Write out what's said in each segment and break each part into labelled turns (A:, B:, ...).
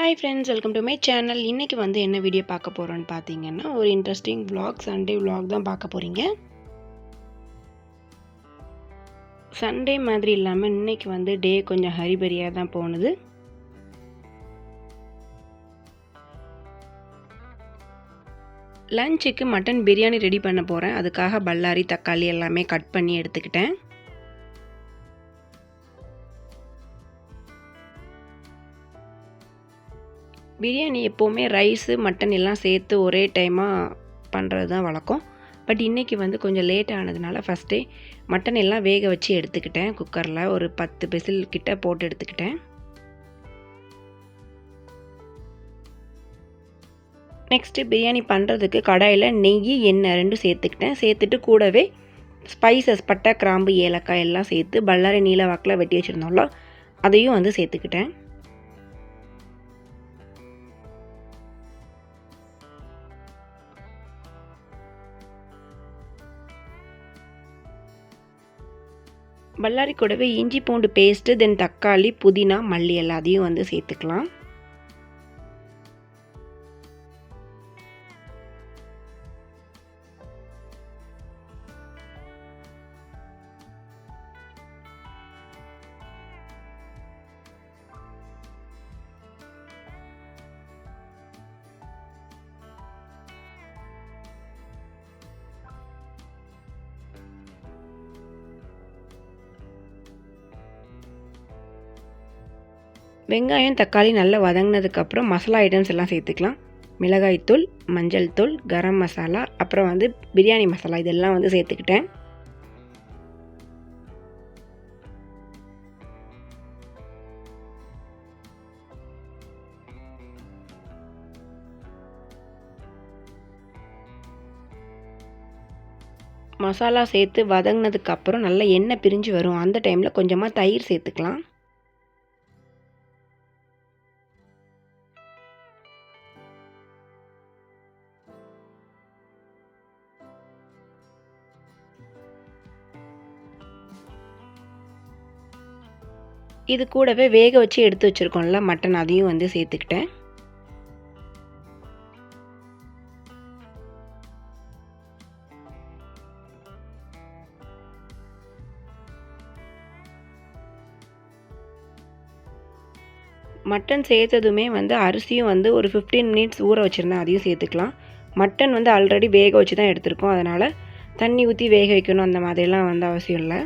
A: Hi friends, welcome to my channel. இன்றைக்கி வந்து என்ன வீடியோ பார்க்க போகிறோன்னு பார்த்தீங்கன்னா, ஒரு இன்ட்ரெஸ்டிங் vlog, சண்டே vlog தான் பார்க்க போகிறீங்க. சண்டே மாதிரி இல்லாமல் இன்றைக்கி வந்து டே கொஞ்சம் ஹரிபரியாக தான் போனது. லஞ்சுக்கு மட்டன் பிரியாணி ரெடி பண்ண போகிறேன். அதுக்காக பல்லாரி, தக்காளி எல்லாமே கட் பண்ணி எடுத்துக்கிட்டேன். பிரியாணி எப்போவுமே ரைஸு, மட்டன் எல்லாம் சேர்த்து ஒரே டைமாக பண்ணுறது தான் வழக்கம். பட் இன்றைக்கி வந்து கொஞ்சம் லேட் ஆனதுனால ஃபஸ்ட்டே மட்டன் எல்லாம் வேக வச்சு எடுத்துக்கிட்டேன். குக்கரில் ஒரு 10 விசில் கிட்ட போட்டு எடுத்துக்கிட்டேன். நெக்ஸ்ட்டு பிரியாணி பண்ணுறதுக்கு கடாயில் நெய், எண்ணெய் ரெண்டும் சேர்த்துக்கிட்டேன். சேர்த்துட்டு கூடவே ஸ்பைசஸ் பட்டை, கிராம்பு, ஏலக்காய் எல்லாம் சேர்த்து பல்லாரி நீல வாக்கில் வெட்டி வச்சுருந்தோம்ல, அதையும் வந்து சேர்த்துக்கிட்டேன். பல்லாரி கூடவே இஞ்சி பூண்டு பேஸ்ட்டு, தென் தக்காளி, புதினா, மல்லி எல்லாத்தையும் வந்து சேர்த்துக்கலாம். வெங்காயம், தக்காளி நல்லா வதங்கினதுக்கப்புறம் மசாலா ஐட்டம்ஸ் எல்லாம் சேர்த்துக்கலாம். மிளகாய்த்தூள், மஞ்சள் தூள், கரம் மசாலா, அப்புறம் வந்து பிரியாணி மசாலா இதெல்லாம் வந்து சேர்த்துக்கிட்டேன். மசாலா சேர்த்து வதங்கினதுக்கப்புறம் நல்லா எண்ணெய் பிரிஞ்சு வரும். அந்த டைமில் கொஞ்சமாக தயிர் சேர்த்துக்கலாம். இது கூடவே வேக வச்சு எடுத்து வச்சுருக்கோம்ல மட்டன், அதையும் வந்து சேர்த்துக்கிட்டேன். மட்டன் சேர்த்ததுமே வந்து அரிசியும் வந்து ஒரு 15 மினிட்ஸ் ஊற வச்சுருந்தேன், அதையும் சேர்த்துக்கலாம். மட்டன் வந்து ஆல்ரெடி வேக வச்சு தான் எடுத்திருக்கோம், அதனால் தண்ணி ஊற்றி வேக வைக்கணும் அந்த மாதிரிலாம் வந்து அவசியம் இல்லை.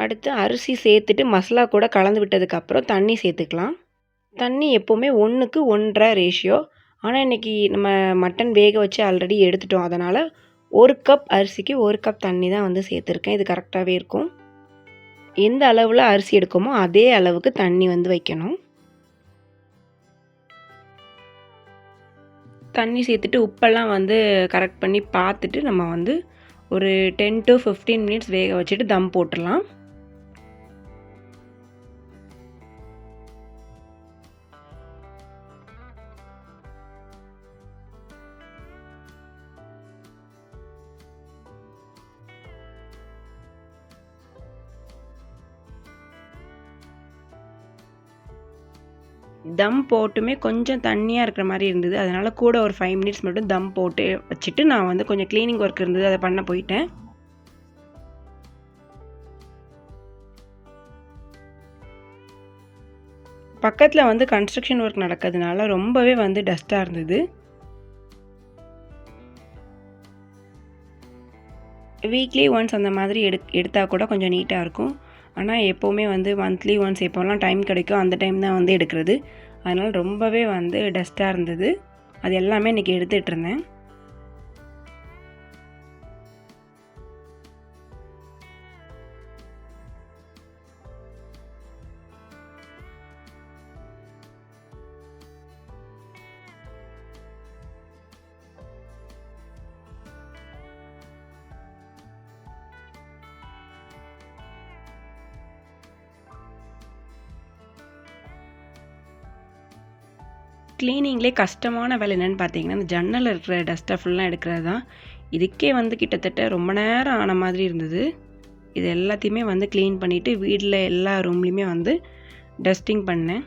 A: அடுத்து அரிசி சேர்த்துட்டு மசாலா கூட கலந்து விட்டதுக்கப்புறம் தண்ணி சேர்த்துக்கலாம். தண்ணி எப்போவுமே 1க்கு 1.5 ரேஷியோ. ஆனால் இன்றைக்கி நம்ம மட்டன் வேக வச்சு ஆல்ரெடி எடுத்துட்டோம், அதனால் 1 கப் அரிசிக்கு 1 கப் தண்ணி தான் வந்து சேர்த்துருக்கேன். இது கரெக்டாகவே இருக்கும். எந்த அளவில் அரிசி எடுக்குமோ அதே அளவுக்கு தண்ணி வந்து வைக்கணும். தண்ணி சேர்த்துட்டு உப்பெல்லாம் வந்து கரெக்ட் பண்ணி பார்த்துட்டு நம்ம வந்து ஒரு 10 to 15 மினிட்ஸ் வேக வச்சுட்டு தம் போட்டுடலாம். தம் போட்டுமே கொஞ்சம் தண்ணியாக இருக்கிற மாதிரி இருந்தது, அதனால் கூட ஒரு 5 மினிட்ஸ் மட்டும் தம் போட்டு வச்சுட்டு நான் வந்து கொஞ்சம் க்ளீனிங் ஒர்க் இருந்தது, அதை பண்ண போயிட்டேன். பக்கத்தில் வந்து கன்ஸ்ட்ரக்ஷன் ஒர்க் நடக்கிறதுனால ரொம்பவே வந்து டஸ்ட்டாக இருந்தது. வீக்லி ஒன்ஸ் அந்த மாதிரி எடுத்தால் கூட கொஞ்சம் நீட்டாக இருக்கும். ஆனால் எப்போவுமே வந்து மந்த்லி ஒன்ஸ் எப்போல்லாம் டைம் கிடைக்கும் அந்த டைம் தான் வந்து எடுக்கிறது. அதனால் ரொம்பவே வந்து டஸ்ட்டாக இருந்தது. அது எல்லாமே இன்றைக்கி எடுத்துகிட்ருந்தேன். க்ளீனிங்லேயே கஷ்டமான வேலை என்னென்னு பார்த்தீங்கன்னா, இந்த ஜன்னலில் இருக்கிற டஸ்ட்டை ஃபுல்லாக எடுக்கிறது தான். இதுக்கே வந்து கிட்டத்தட்ட ரொம்ப நேரம் ஆன மாதிரி இருந்தது. இது எல்லாத்தையுமே வந்து க்ளீன் பண்ணிவிட்டு வீட்டில் எல்லா ரூம்லேயுமே வந்து டஸ்டிங் பண்ணேன்.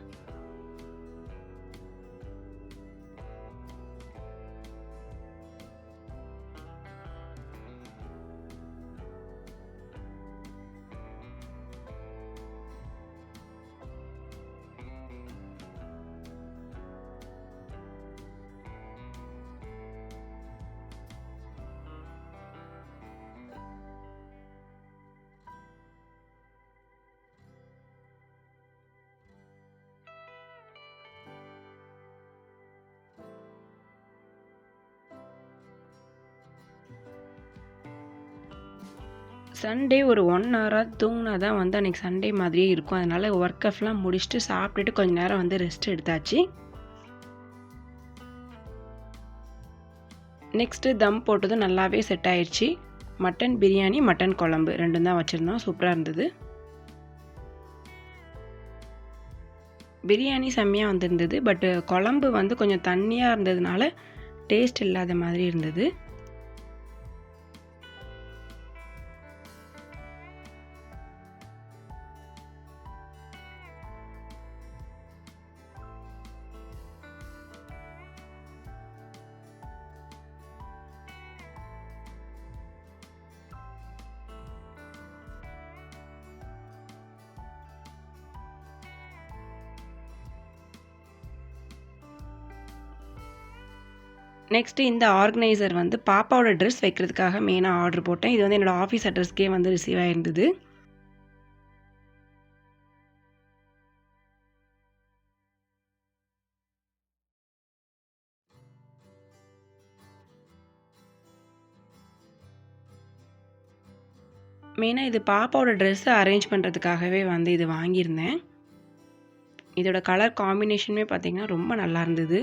A: சண்டே ஒரு 1 ஹவராக தூங்கினா தான் வந்து அன்றைக்கி சண்டே மாதிரியே இருக்கும். அதனால் ஒர்க் ஆஃப்லாம் முடிச்சுட்டு சாப்பிட்டுட்டு கொஞ்சம் நேரம் வந்து ரெஸ்ட் எடுத்தாச்சு. நெக்ஸ்ட்டு தம் போட்டதும் நல்லாவே செட் ஆயிடுச்சு. மட்டன் பிரியாணி, மட்டன் குழம்பு 2 தான் வச்சுருந்தோம். சூப்பராக இருந்தது. பிரியாணி செம்மையாக வந்திருந்தது. பட்டு குழம்பு வந்து கொஞ்சம் தண்ணியாக இருந்ததுனால டேஸ்ட் இல்லாத மாதிரி இருந்தது. நெக்ஸ்ட்டு இந்த ஆர்கனைசர் வந்து பாப்பாவோட ட்ரெஸ் வைக்கிறதுக்காக மெயினாக ஆர்டர் போட்டேன். இது வந்து என்னோடய ஆஃபீஸ் அட்ரஸ்க்கே வந்து ரிசீவ் ஆகிருந்தது. மெயினாக இது பாப்பாவோட ட்ரெஸ்ஸை அரேஞ்ச் பண்ணுறதுக்காகவே வந்து இது வாங்கியிருந்தேன். இதோட கலர் காம்பினேஷனுமே பார்த்திங்கன்னா ரொம்ப நல்லா இருந்தது.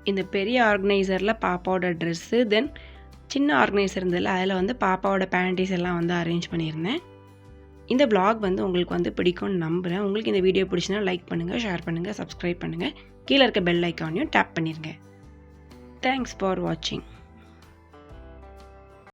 A: இந்த பெரிய ஆர்கனைசரில் பாப்பாவோட ட்ரெஸ்ஸு, தென் சின்ன ஆர்கனைசர் இருந்ததில்ல, அதில் வந்து பாப்பாவோட பேண்டீஸ் எல்லாம் வந்து அரேஞ்ச் பண்ணியிருந்தேன். இந்த vlog வந்து உங்களுக்கு வந்து பிடிக்கும்னு நம்புகிறேன். உங்களுக்கு இந்த வீடியோ பிடிச்சினா லைக் பண்ணுங்கள், ஷேர் பண்ணுங்கள், சப்ஸ்கிரைப் பண்ணுங்கள். கீழே இருக்க பெல் ஐக்கானையும் டேப் பண்ணிடுங்க. தேங்க்ஸ் ஃபார் வாட்சிங்.